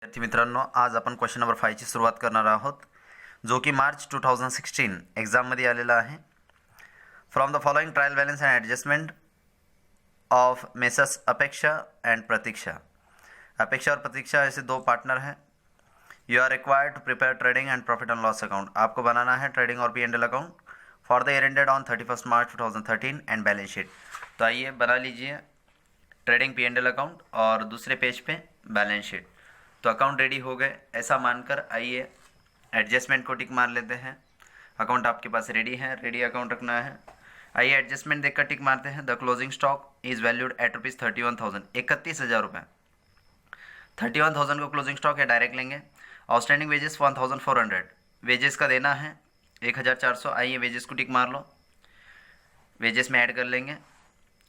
विद्यार्थी मित्रांनो, आज आपण क्वेश्चन नंबर 5 ची सुरुवात करणार आहोत, जो की मार्च 2016 एक्झाममध्ये आलेला आहे. From the following trial balance and adjustment of Messrs Apeksha and Pratiksha. Apeksha और प्रतीक्षा ऐसे दो पार्टनर हैं. You are required to prepare trading and profit and loss account. आपको बनाना है ट्रेडिंग और P&L account for the year ended on 31 March 2013 and balance sheet. तो आइए बना लीजिए ट्रेडिंग P&L अकाउंट और दूसरे पेज पे बैलेंस शीट. तो अकाउंट रेडी हो गए ऐसा मानकर आइए एडजस्टमेंट को टिक मार लेते हैं. अकाउंट आपके पास रेडी है, रेडी अकाउंट रखना है. आइए एडजस्टमेंट देखकर टिक मारते हैं. The closing stock is valued at ₹31,000. 31,000 रुपये. 31,000 को क्लोजिंग स्टॉक है, डायरेक्ट लेंगे. Outstanding wages 1,400. वेजेस का देना है 1,400. आइए वेजेस को टिक मार लो, वेजेस में ऐड कर लेंगे.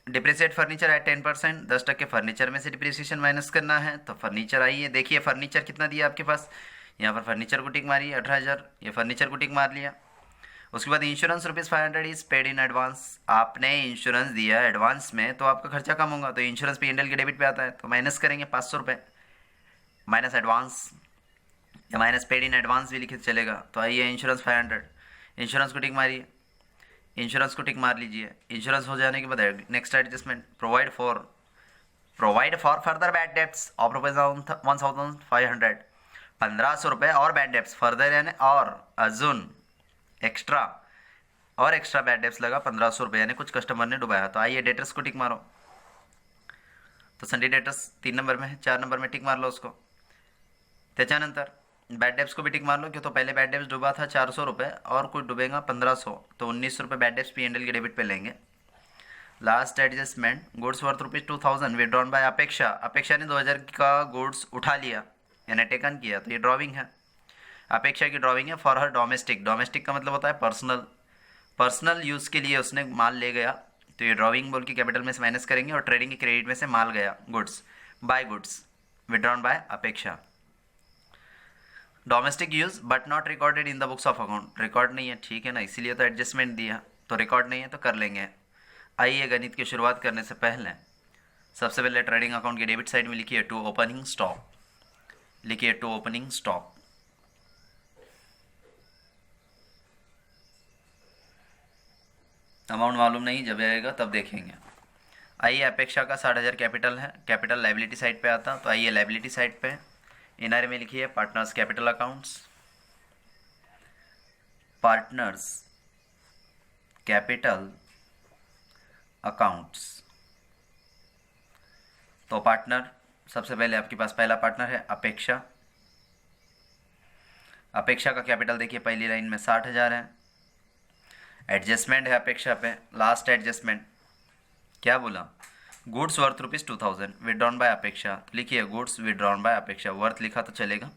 Depreciate furniture eight 10%. 10% फर्नीचर में से डिप्रिसिएशन माइनस करना है. तो फर्नीचर आइए देखिए फर्नीचर कितना दिया आपके पास. यहाँ पर फर्नीचर को टिक मारिए 18,000. ये फर्नीचर को टिक मार लिया. उसके बाद insurance ₹500 is paid in advance. आपने इंश्योरेंस दिया एडवांस में तो आपका खर्चा कम होगा. तो इंश्योरेंस P&L के डेबिट पे आता है तो माइनस करेंगे 500 रुपये. माइनस एडवांस या माइनस पेड इन एडवांस भी लिखे चलेगा. तो आइए इंश्योरेंस 500. इंश्योरेंस को टिक मारिए, इंश्योरेंस को टिक मार लीजिए. इंश्योरेंस हो जाने के बाद next adjustment provide for further bad debts of ₹1,500. 1,500 रुपये और बैड डेब्ट्स फर्दर यानी और अजून एक्स्ट्रा बैड डेब्ट्स लगा 1,500 रुपये यानी कुछ कस्टमर ने डुबाया. तो आइए डेटर्स को टिक मारो. तो संडे डेटर्स 3 नंबर में है, 4 नंबर में टिक मार लो उसको. त्याच्यानंतर बैड डेब्ट्स को भी टिक मार लो क्यों. तो पहले बैड डेब्ट्स डूबा था 400 रुपये और कुछ डूबेगा 1,500. तो 1,900 रुपये बैड डेब्ट्स P&L के डेबिट पे लेंगे. Last adjustment goods worth ₹2,000 withdrawn by अपेक्षा. अपेक्षा ने 2,000 का गुड्स उठा लिया यानी टेकन किया. तो ये ड्रॉविंग है, अपेक्षा की ड्रॉविंग है फॉर हर डोमेस्टिक. डोमेस्टिक का मतलब होता है पर्सनल यूज़ के लिए उसने माल ले गया. तो ये ड्रॉविंग बोल के कैपिटल में से माइनस करेंगे और ट्रेडिंग के क्रेडिट में से माल गया गुड्स विड्रॉन बाय अपेक्षा. Domestic use but not recorded in the books of account. Record नहीं है, ठीक है ना, इसीलिए तो एडजस्टमेंट दिया. तो रिकॉर्ड नहीं है तो कर लेंगे. आइए गणित की शुरुआत करने से पहले सबसे पहले ट्रेडिंग अकाउंट की डेबिट साइड में लिखिए टू ओपनिंग स्टॉक. लिखिए टू ओपनिंग स्टॉक. अमाउंट मालूम नहीं, जब आएगा तब देखेंगे. आइए अपेक्षा का 60,000 कैपिटल है, कैपिटल लाइबिलिटी साइड पे आता. तो आइए लाइबिलिटी साइड पे इनर में लिखिए partners capital accounts. Partners capital accounts. तो पार्टनर सबसे पहले आपके पास पहला पार्टनर है अपेक्षा. अपेक्षा का कैपिटल देखिए पहली लाइन में 60,000 है. एडजस्टमेंट है अपेक्षा पे, लास्ट एडजस्टमेंट क्या बोला, गुड्स वर्थ ₹2,000 विड्रॉन बाय अपेक्षा. लिखिए गुड्स विड्रॉन बाय अपेक्षा. वर्थ लिखा तो चलेगा,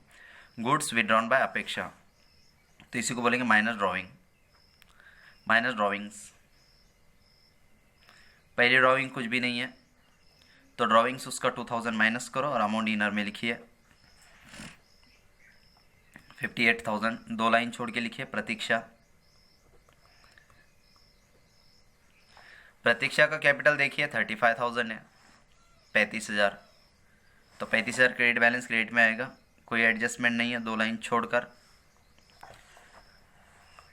गुड्स विड्रॉन बाय अपेक्षा. तो इसी को बोलेंगे माइनस ड्रॉविंग्स. पहली ड्रॉविंग कुछ भी नहीं है तो ड्रॉविंग्स उसका 2,000 माइनस करो और अमाउंट इनर में लिखिए 58,000. 2 लाइन छोड़ के लिखिए प्रतीक्षा. प्रतीक्षा का कैपिटल देखिए 35,000 है, 35,000. तो 35,000 क्रेडिट बैलेंस क्रेडिट में आएगा, कोई एडजस्टमेंट नहीं है. 2 लाइन छोड़कर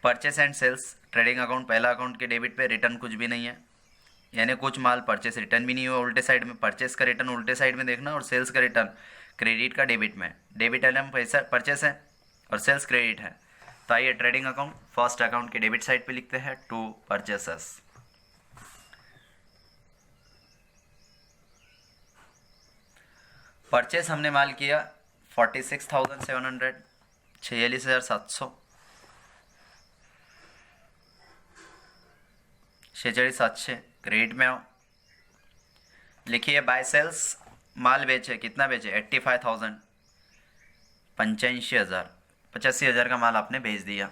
purchase and sales trading account पहला अकाउंट के डेबिट पे रिटर्न कुछ भी नहीं है यानी कुछ माल परचेस रिटर्न भी नहीं हुआ. उल्टे साइड में परचेस का रिटर्न उल्टे साइड में देखना और सेल्स का रिटर्न क्रेडिट का डेबिट में. डेबिट एलएम पैसा परचेस है और सेल्स क्रेडिट है. तो आइए ट्रेडिंग अकाउंट फर्स्ट अकाउंट के डेबिट साइड पे लिखते हैं टू परचेसेस. परचेस हमने माल किया 46,700, 46,700, 46,700 क्रेडिट में आओ. लिखिए बाय सेल्स माल बेचे, कितना बेचे 85,000, 85,000 का माल आपने भेज दिया.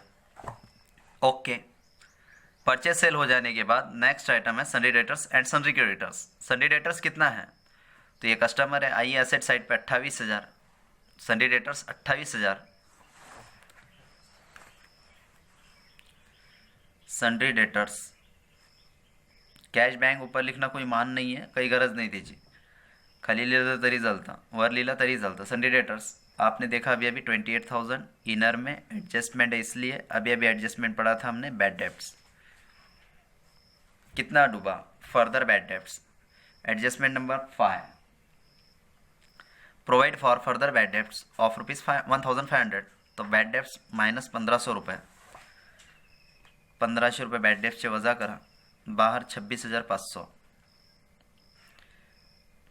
ओके. परचेस सेल हो जाने के बाद नेक्स्ट आइटम है सन्डी debtors and sundry creditors. सन्डी debtors कितना है, तो ये कस्टमर है. आइए एसेट साइड पे 28,000, सन्डी debtors 28,000. Sundry debtors cash bank ऊपर लिखना कोई मान नहीं है, काही गरज नाही त्याची. खाली लिहिलं तरी चालतं, वर लिहिलं तरी चालतं. सन्डी डेटर्स आपने देखा अभी अभी 28,000 इनर में एडजस्टमेंट है, इसलिए अभी अभी एडजस्टमेंट पढ़ा था हमने बैड डेब्ट्स। कितना डूबा further bad debts. Adjustment number 5, provide for further bad debts of rupees 1,500। तो बैड डेब्ट्स माइनस 1,500 रुपये, 1,500 रुपये बॅड डेब्ट्सचे वजा करा, बाहेर 26,500,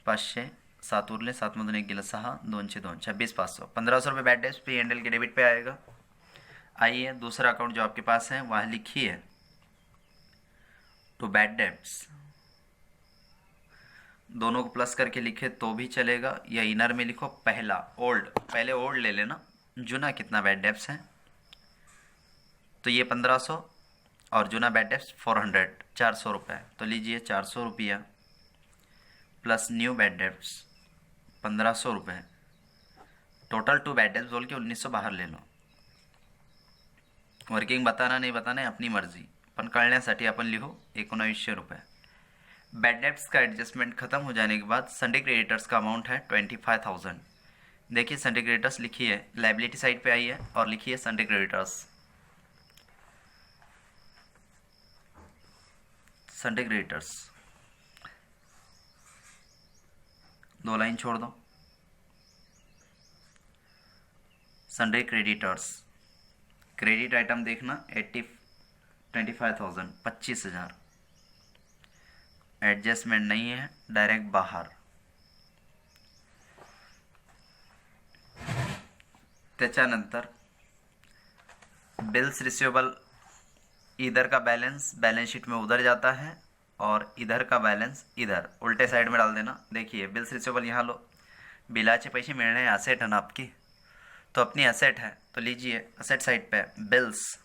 500 सात उरले, 7मधून 1 गेलं 6, 2 2, 26,500, 1,500 रुपये बैड डेब्ट्स P&L के डेबिट पे आएगा। आइए दूसरा अकाउंट जो आपके पास है वह लिखिए, टू बैड डेब्ट्स, दोनों को प्लस करके लिखे तो भी चलेगा, या इनर में लिखो पहला ओल्ड, पहले ओल्ड ले लेना, जुना कितना बैड डेब्ट्स है, तो ये 1,500 और जुना बैड डेब्ट्स 400, 400 रुपये, तो लीजिए 400 रुपया प्लस न्यू बैड डेब्ट्स 1,500 रुपये, टोटल टू बैड डेब्ट्स बोल के 1,900 बाहर ले लो। वर्किंग बताना नहीं बताना है अपनी मर्जी, पण कळण्यासाठी आपण लिहू 1900 रुपये। बैड डेब्ट्स का एडजस्टमेंट खत्म हो जाने के बाद संडे क्रेडिटर्स का अमाउंट है 25,000। देखिए संडे क्रेडिटर्स लिखिए, लाइबिलिटी साइड पे आइए और लिखिए Sunday creditors, Sunday creditors, 2 line छोड़ दो, संडे क्रेडिटर्स, क्रेडिट आइटम देखना 25,000, 25,000, एडजस्टमेंट नहीं है, डायरेक्ट बाहर। त्याच्यानंतर बिल्स रिसीवेबल, इधर का बैलेंस बैलेंस शीट में उधर जाता है और इधर का बैलेंस इधर उल्टे साइड में डाल देना। देखिए बिल्स रिसीवेबल यहाँ लो, बिलाचे पैसे मिलने हैं, असेट है ना आपकी, तो अपनी असेट है, तो लीजिए असेट साइड पे बिल्स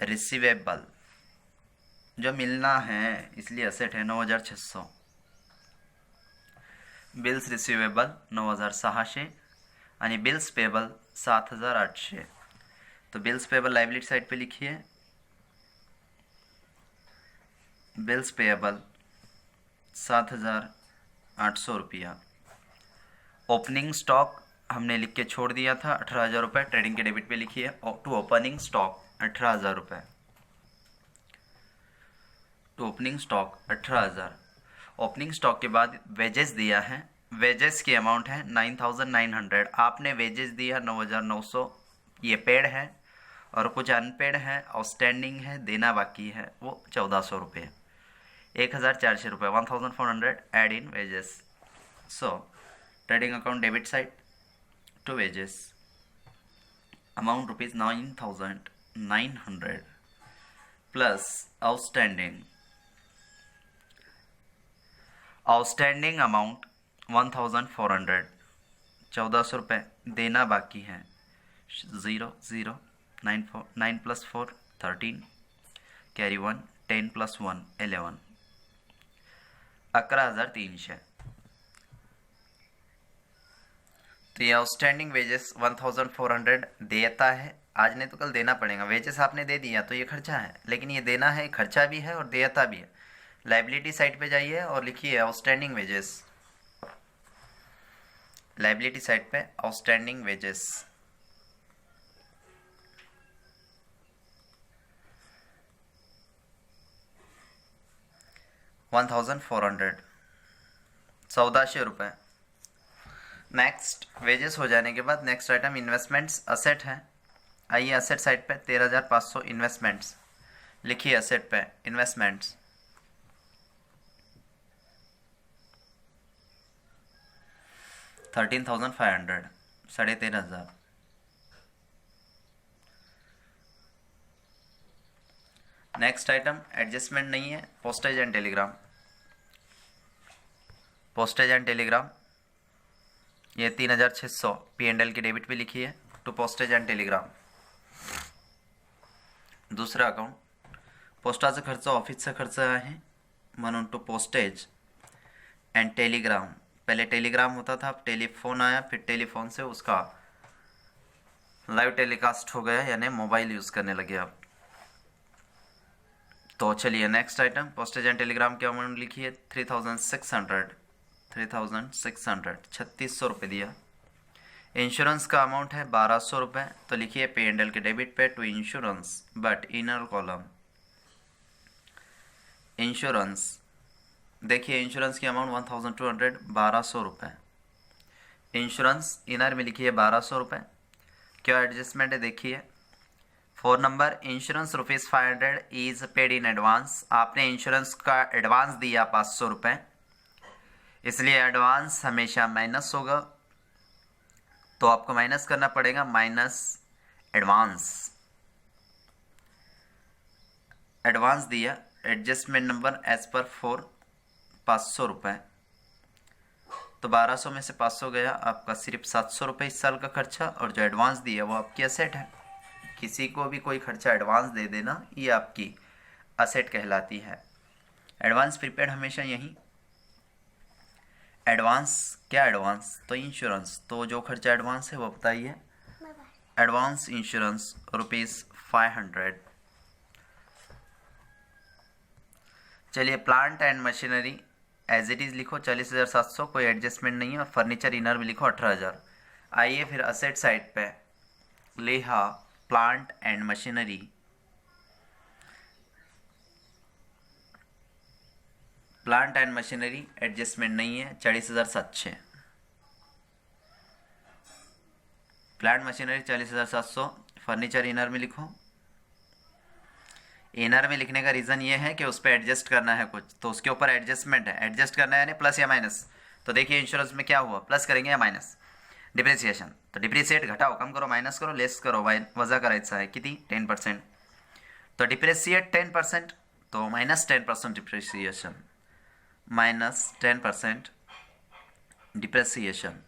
रिसीवेबल, जो मिलना है इसलिए असेट है 9,600, बिल्स रिसीवेबल 9,600 आणि बिल्स पेबल 7,800। तो बिल्स पेबल लाइबिलिटी साइड पे लिखिए, बिल्स पेएबल 7,800 रुपया। ओपनिंग स्टॉक हमने लिख के छोड़ दिया था 18,000 रुपये, ट्रेडिंग के डेबिट पे लिखिए, टू ओपनिंग स्टॉक 18,000 रुपये, to opening stock 18,000। Opening stock के बाद वेजेस दिया है, वेजेस की अमाउंट है 9,900, आपने वेजेस दिया 9,900, ये पेड है और कुछ अनपेड है, आउटस्टैंडिंग है, देना बाकी है, वो 1,400 रुपये, 1,400 रुपये, 1,400 add in wages. So trading account debit side to wages, amount rupees 9,900 plus outstanding amount 1,400, 1,400 रुपये, देना बाकी है 0 0 9 + 4 13, कैरी 1, 10 + 1 11, 11,300। तो ये आउटस्टैंडिंग वेजेस 1,400 देता है, आज नहीं तो कल देना पड़ेगा। वेजेस आपने दे दिया तो ये खर्चा है, लेकिन ये देना है, खर्चा भी है और देयता भी है। लाइबिलिटी साइड पे जाइए और लिखिए आउटस्टैंडिंग वेजेस, लाइबिलिटी साइड पे आउटस्टैंडिंग वेजेस, $1,400, 1,400 रुपये। नेक्स्ट वेजेस हो जाने के बाद नेक्स्ट आइटम इन्वेस्टमेंट्स, असेट है। आइए असेट साइड पे 13,500 इन्वेस्टमेंट्स, लिखिए असेट पे इन्वेस्टमेंट्स, $13,500, 13,500। नेक्स्ट आइटम एडजस्टमेंट नहीं है, postage and Telegram, postage and Telegram, ये 3,600 P&L के डेबिट पे लिखिए, टू पोस्टेज एंड टेलीग्राम। दुसरा अकाउंट, पोस्टाचा खर्च ऑफिसचा खर्च आहे म्हणून टू पोस्टेज एंड टेलीग्राम। पहले टेलीग्राम होता था, अब टेलीफोन आया, फिर टेलीफोन से उसका लाइव टेलीकास्ट हो गया, यानी मोबाइल यूज़ करने लगे आप। तो चलिए next item, postage and Telegram के अमाउंट लिखिए 3,600, 3,600, 3,600 रुपये दिया, इंश्योरेंस का अमाउंट है 1200 रुपये, तो लिखिए पे एंड एल के डेबिट पे to insurance, but inner column insurance, देखिए इंश्योरेंस की अमाउंट 1200, 1200 रुपये। इंश्योरेंस इनर में लिखिए 1200 रुपये। क्या एडजस्टमेंट है देखिए। 4 number, insurance ₹500 is paid in advance. आपने इंश्योरेंस का एडवांस दिया 500 रुपये, इसलिए एडवांस हमेशा माइनस होगा, तो आपको माइनस करना पड़ेगा, माइनस एडवांस। एडवांस दिया, एडजस्टमेंट नंबर एज पर 4 500 रुपये, तो 1200 में से 500 गया, आपका सिर्फ 700 रुपये इस साल का खर्चा, और जो एडवांस दिया वो आपकी असेट है। किसी को भी कोई खर्चा एडवांस दे देना, ये आपकी असेट कहलाती है। एडवांस प्रीपेड हमेशा यहीं। एडवांस क्या, एडवांस तो इंश्योरेंस, तो जो खर्चा एडवांस है वो बताइए। Advance insurance ₹500। चलिए plant and machinery as it is लिखो 40,700, कोई एडजस्टमेंट नहीं है, और फर्नीचर इनर में लिखो 18,000। आइए फिर असेट साइड पे, लिहा plant and machinery, plant and machinery adjustment नहीं है, 40,700। प्लांट मशीनरी 40,700, फर्नीचर इनर में लिखो। इनर में लिखने का रीज़न ये है कि उस पर एडजस्ट करना है कुछ, तो उसके ऊपर एडजस्टमेंट है, एडजस्ट करना है यानी प्लस या माइनस। तो देखिए इंश्योरेंस में क्या हुआ, प्लस करेंगे या माइनस। डिप्रिसिएशन, तो डिप्रिसिएट घटाओ, कम करो, माइनस करो, लेस करो, वजह करायचा है किती, 10%। तो डिप्रिसिएट 10%, तो माइनस 10% डिप्रिसिएशन, माइनस 10% डिप्रिसिएशन,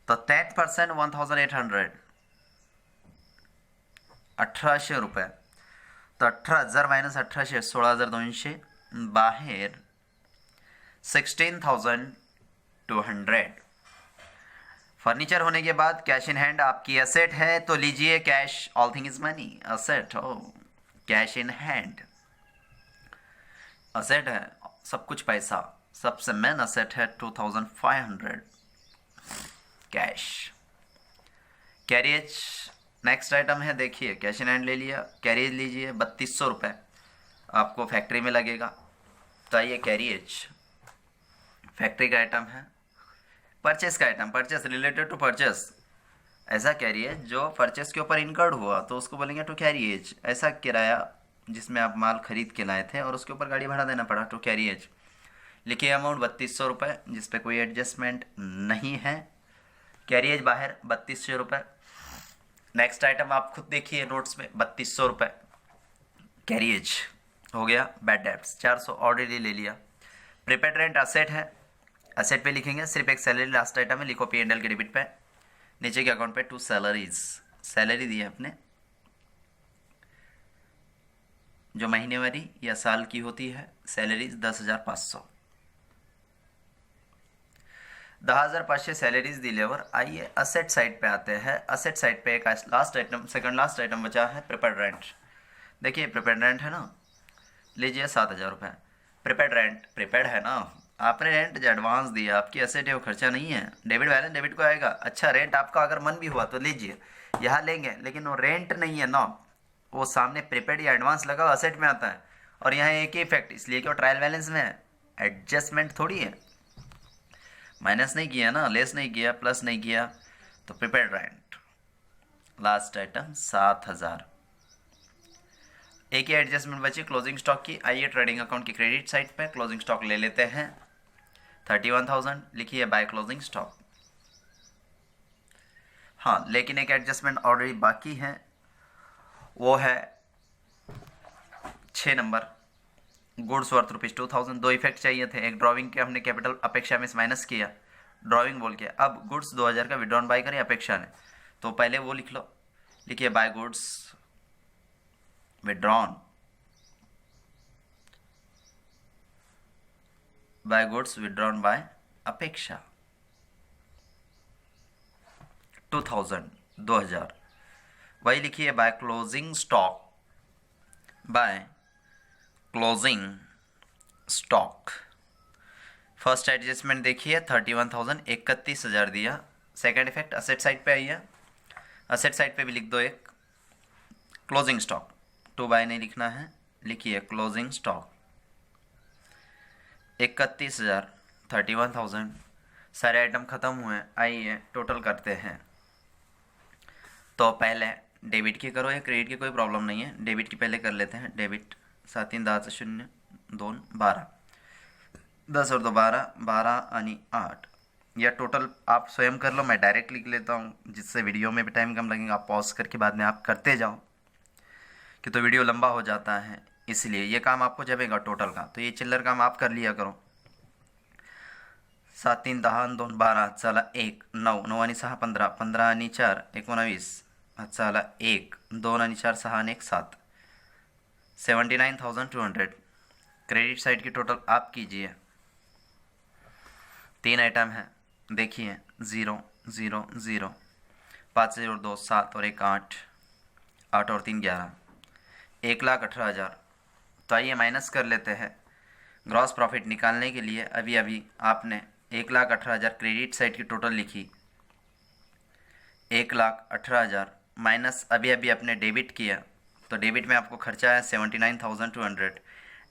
तो 10% 1800, 1800 रुपये, तो 18,000 माइनस 1800, 16,200, बाहेर 16,200। फर्नीचर होने के बाद कैश इन हैंड आपकी एसेट है, तो लीजिए cash, all thing is money, asset हो, कैश इन हैंड असेट है, सब कुछ पैसा, सबसे मेन असेट है 2,500 कैश। कैरियज नेक्स्ट आइटम है, देखिए कैश इन हैंड ले लिया, कैरियज लीजिए 3,200 रुपये, आपको फैक्ट्री में लगेगा, तो आइए कैरियज फैक्ट्री का आइटम है। परचेस का item, purchase related to purchase, ऐसा कैरियज जो परचेस के ऊपर इनकर्ड हुआ तो उसको बोलेंगे टू कैरियज। ऐसा किराया जिसमें आप माल खरीद के लाए थे और उसके ऊपर गाड़ी भाड़ा देना पड़ा, टू कैरियज। लिखिए अमाउंट 3,200 रुपये, जिस पे कोई एडजस्टमेंट नहीं है। कैरियज बाहर 3,200 रुपये। नेक्स्ट आइटम आप खुद देखिए नोट्स में, 3,200 रुपये कैरियज हो गया। बैड डेब्ट्स 400 ऑलरेडी ले लिया। प्रीपेड रेंट असेट है, असेट पे लिखेंगे, सिर्फ एक सैलरी लास्ट आइटम है, लिखो P&L के डेबिट पे, नीचे के अकाउंट पे 2 सैलरीज, सैलरी दी है अपने, जो महीनेवारी या साल की होती है, सैलरीज 10,500, 10,500 सैलरीज दिल्यावर आइए असेट साइड पे आते हैं। असेट साइड पे एक last item, second last item बचा है, प्रीपेड रेंट। देखिए प्रीपेड रेंट है ना, लीजिए 7,000 रुपये। प्रीपेड रेंट प्रीपेड है ना, आपने रेंट जो एडवांस दिया, आपकी असेट है, वो खर्चा नहीं है, डेबिट बैलेंस डेबिट को आएगा। अच्छा रेंट आपका अगर मन भी हुआ तो लीजिए, यहाँ लेंगे, लेकिन वो रेंट नहीं है ना, वो सामने प्रीपेड या एडवांस लगा असेट में आता है, और यहाँ एक ही इफेक्ट, इसलिए कि वो ट्रायल बैलेंस में है, एडजस्टमेंट थोड़ी है, माइनस नहीं किया ना, लेस नहीं किया, प्लस नहीं किया, तो प्रीपेड रेंट लास्ट आइटम 7,000। एक ही एडजस्टमेंट बची क्लोजिंग स्टॉक की। आइए ट्रेडिंग अकाउंट की क्रेडिट साइड पे क्लोजिंग स्टॉक ले लेते हैं, 31,000 लिखिए बाय क्लोजिंग स्टॉक। हाँ लेकिन एक एडजस्टमेंट ऑलरेडी बाकी है, वो है 6 नंबर, गुड्स वर्थ ₹2,000। दो इफेक्ट चाहिए थे, एक ड्राइंग के हमने कैपिटल अपेक्षा में माइनस किया, ड्राइंग बोल के, अब गुड्स 2,000 का विड्रॉन बाय करें अपेक्षा ने, तो पहले वो लिख लो, लिखिए by goods withdrawn, by goods withdrawn by Apeksha 2,000। वही लिखिए by closing stock, by closing stock first adjustment देखिए 31,000 31,000 दिया। सेकंड इफेक्ट असेट साइड पे आइए, असेट साइड पे भी लिख दो एक क्लोजिंग स्टॉक, टू बाय नहीं लिखना है, लिखिए क्लोजिंग स्टॉक 31,000 31,000। सारे आइटम खत्म हुए, आइए टोटल करते हैं। तो पहले डेबिट की करो या क्रेडिट की, कोई प्रॉब्लम नहीं है, डेबिट की पहले कर लेते हैं। डेबिट 7 3 10 0 2 12 10 और 2 12 12 आणि 8 या टोटल आप स्वयं कर लो, मैं डायरेक्ट लिख लेता हूँ जिससे वीडियो में भी टाइम कम लगेगा। आप पॉज करके बाद में आप करते जाओ कि तो वीडियो लंबा हो जाता है, इसलिए ये काम आपको जमेगा टोटल का। तो ये चिल्लर काम आप कर लिया करो। 7 3 10 2 12 चला 1 9 9 आणि 6 15 15 आणि 4 19 चला 1 2 आणि 4 6 आणि 1 7 79,200। क्रेडिट साइड की टोटल आप कीजिए। 3 आइटम है, देखिए 0 0 0 5 और 2 7 और 1 8 8 और 3 11 1,18,000। तो आइए माइनस कर लेते हैं। ग्रॉस प्रॉफिट निकालने के लिए अभी अभी आपने 1,18,000 क्रेडिट साइड की टोटल लिखी, 1,18,000 माइनस अभी अभी आपने डेबिट किया, तो डेबिट में आपको खर्चा है 79,200।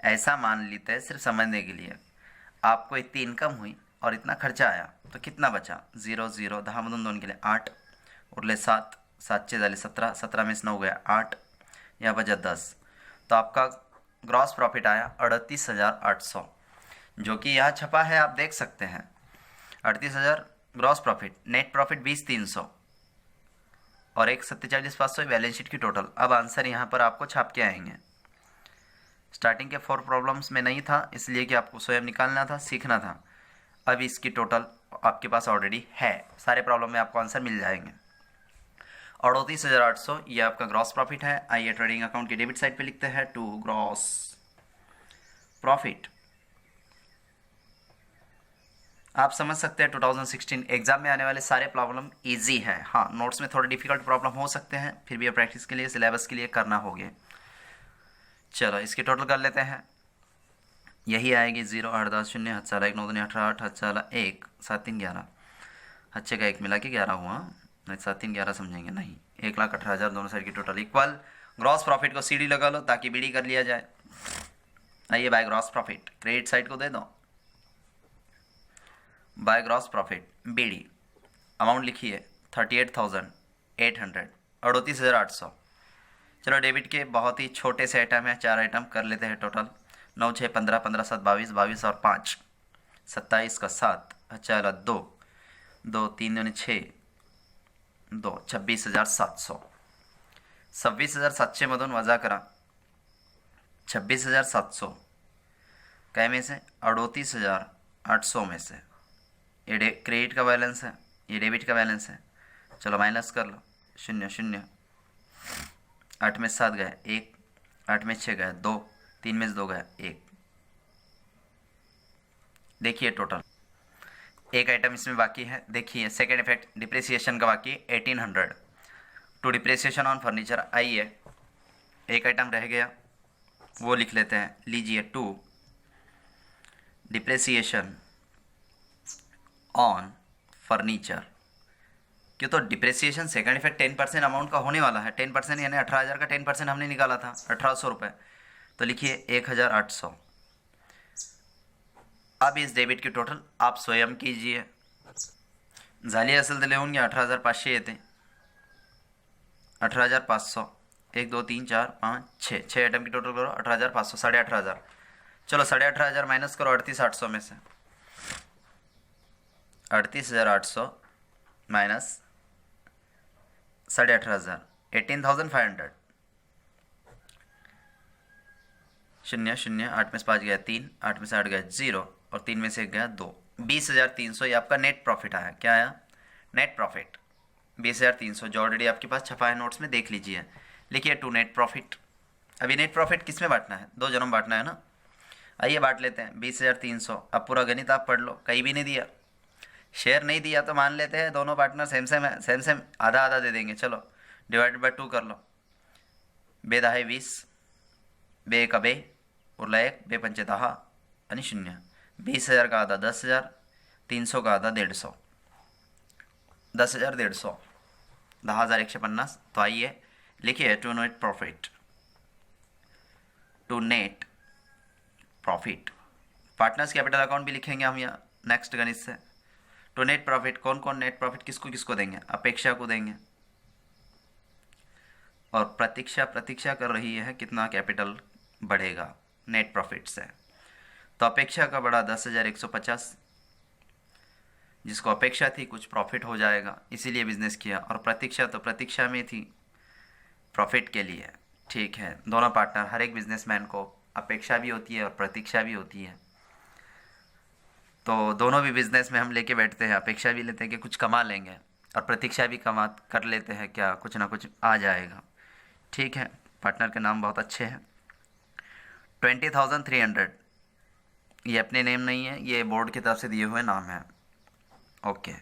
ऐसा मान लेते हैं सिर्फ समझने के लिए, आपको इतनी इनकम हुई और इतना खर्चा आया, तो कितना बचा 0 0 10 2 के लिए 8 उरले 7 7 6 झाले 17 17 में से 9 गया 8, यहाँ बचा 10। तो आपका ग्रॉस प्रॉफिट आया 38,800, जो कि यहाँ छपा है, आप देख सकते हैं 38,000 ग्रॉस प्रॉफिट। नेट प्रॉफिट 20,300 और 1,47,500 बैलेंस शीट की टोटल। अब आंसर यहाँ पर आपको छाप के आएंगे। स्टार्टिंग के 4 प्रॉब्लम्स में नहीं था, इसलिए कि आपको स्वयं निकालना था, सीखना था। अब इसकी टोटल आपके पास ऑलरेडी है, सारे प्रॉब्लम में आपको आंसर मिल जाएंगे। 38,800 ये आपका ग्रॉस प्रॉफिट है। आइए ट्रेडिंग अकाउंट की डेबिट साइड पे लिखते हैं टू ग्रॉस प्रॉफिट। आप समझ सकते हैं 2016 एग्जाम में आने वाले सारे प्रॉब्लम इजी है। हाँ, नोट्स में थोड़े डिफिकल्ट प्रॉब्लम हो सकते हैं, फिर भी प्रैक्टिस के लिए सिलेबस के लिए करना होगा। चलो इसकी टोटल कर लेते हैं। यही आएगी 0 8 10 0 7 1 9 2 18 8 7 1 7 3 11 अच्छे का 1 मिला के 11 हुआ, नहीं 7 3 11 समझेंगे नहीं। 1,18,000 दोनों साइड की टोटल इक्वल। ग्रॉस प्रॉफिट को सीडी लगा लो ताकि बीडी कर लिया जाए। आइए by gross profit credit side को दे दो, by gross profit BD amount लिखिए 38,800 38,800। चलो डेबिट के बहुत ही छोटे से आइटम है, 4 आइटम कर लेते हैं टोटल। 9 6 15 15 7 22 22 और 5 27 का 7 चलो 2 2 3 6 2 26,700 26,700 मधून वजा करा 26,700 काय में से 38,800 में से ये क्रेडिट का बैलेंस है, ये डेबिट का बैलेंस है। चलो माइनस कर लो 0 0 8 में 7 गया 1 8 में 6 गया 2 3 में से 2 गया 1। देखिए टोटल एक आइटम इसमें बाकी है। देखिए सेकेंड इफेक्ट डिप्रिसिएशन का बाकी 1,800 टू डिप्रिसिएशन ऑन फर्नीचर। आइए एक आइटम रह गया वो लिख लेते हैं, लीजिए टू डिप्रिसिएशन ऑन फर्नीचर। क्यों, तो डिप्रिसिएशन सेकंड इफेक्ट 10% अमाउंट का होने वाला है। 10% यानी 18,000 का 10% हमने निकाला था 1,800 रुपये, तो लिखिए 1,800। अब इस डेबिट की टोटल आप स्वयं कीजिए, झाली असेल तर लिहून घ्या। 18,500 येते, 18,500 1 2 3 4 5 6 आइटम की टोटल करो 18,500 18,500। चलो 18,500 माइनस करो 38,800 में से, 38,800 माइनस 18,500 18,500। 0 0 8 में से 5 गया 3 8 में से 8 गया 0 और 3 में से 1 गया 2। 20,300 ये आपका नेट प्रॉफिट आया। क्या आया? नेट प्रॉफिट 20,300, जो ऑलरेडी आपके पास छपा है नोट्स में, देख लीजिए। लिखिए टू नेट प्रॉफिट। अभी नेट प्रॉफिट किस में बांटना है? 2 जनों में बांटना है ना। आइए बांट लेते हैं 20,300। अब पूरा गणित आप पढ़ लो, कहीं भी नहीं दिया, शेयर नहीं दिया तो मान लेते हैं दोनों पार्टनर सेम सेम है, सेम सेम आधा आधा दे देंगे। चलो डिवाइडेड बाय 2 कर लो। बे 10 20 बे 1 बे उरला 1 बे 5 10 आणि 0 20,000 का आधा 10,000, 300 का आधा 150, 10,000 150, 10,150। तो आइए लिखिए to net profit, to net profit. Partners capital account भी लिखेंगे हम यहाँ नेक्स्ट गणित से। टू नेट प्रॉफिट, कौन कौन नेट प्रॉफिट किसको किसको देंगे? अपेक्षा को देंगे, और प्रतीक्षा कर रही है कितना कैपिटल बढ़ेगा नेट प्रॉफिट से। तो अपेक्षा का बढ़ा 10,150, जिसको अपेक्षा थी कुछ प्रॉफिट हो जाएगा इसीलिए बिजनेस किया, और प्रतीक्षा तो प्रतीक्षा में थी प्रॉफिट के लिए। ठीक है, दोनों पार्टनर, हर एक बिजनेसमैन को अपेक्षा भी होती है और प्रतीक्षा भी होती है। तो दोनों भी बिजनेस में हम लेके बैठते हैं, अपेक्षा भी लेते हैं कि कुछ कमा लेंगे, और प्रतीक्षा भी कमा कर लेते हैं क्या कुछ ना कुछ आ जाएगा। ठीक है, पार्टनर के नाम बहुत अच्छे हैं। 20,300, ये अपने नेम नहीं है, ये बोर्ड की तरफ से दिए हुए नाम है। ओके,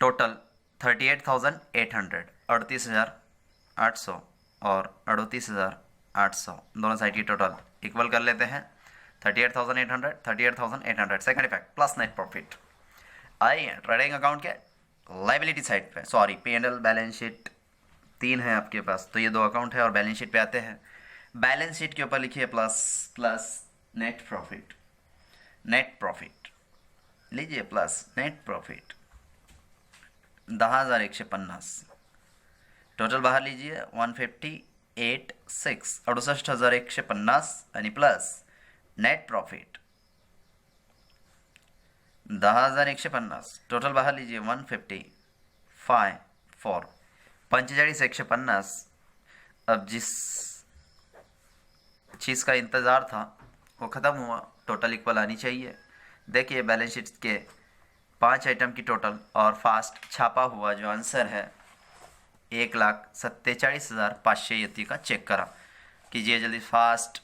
टोटल 38,800, 38,800 और 38,800 दोनों साइड की टोटल इक्वल कर लेते हैं। 38,800, 38,800। Second effect plus net profit. आइए ट्रेडिंग अकाउंट के लाइबिलिटी साइड पे, सॉरी P&L बैलेंस शीट 3 है आपके पास, तो ये 2 अकाउंट है और बैलेंस शीट पे आते हैं। बैलेंस शीट के ऊपर लिखिए plus net profit, net profit लीजिए प्लस नेट प्रॉफिट 10,150। टोटल बाहर लीजिए 158,6, 68,150 आणि प्लस नेट प्रॉफिट 10,150। टोटल बाहर लीजिए 155,4, 45,150। अब जिस चीज़ का इंतज़ार था वो ख़त्म हुआ, टोटल इक्वल आनी चाहिए। देखिए बैलेंस शीट के 5 आइटम की टोटल और फास्ट छापा हुआ जो आंसर है 1,47,500 येती का चेक करा कीजिए जल्दी फास्ट।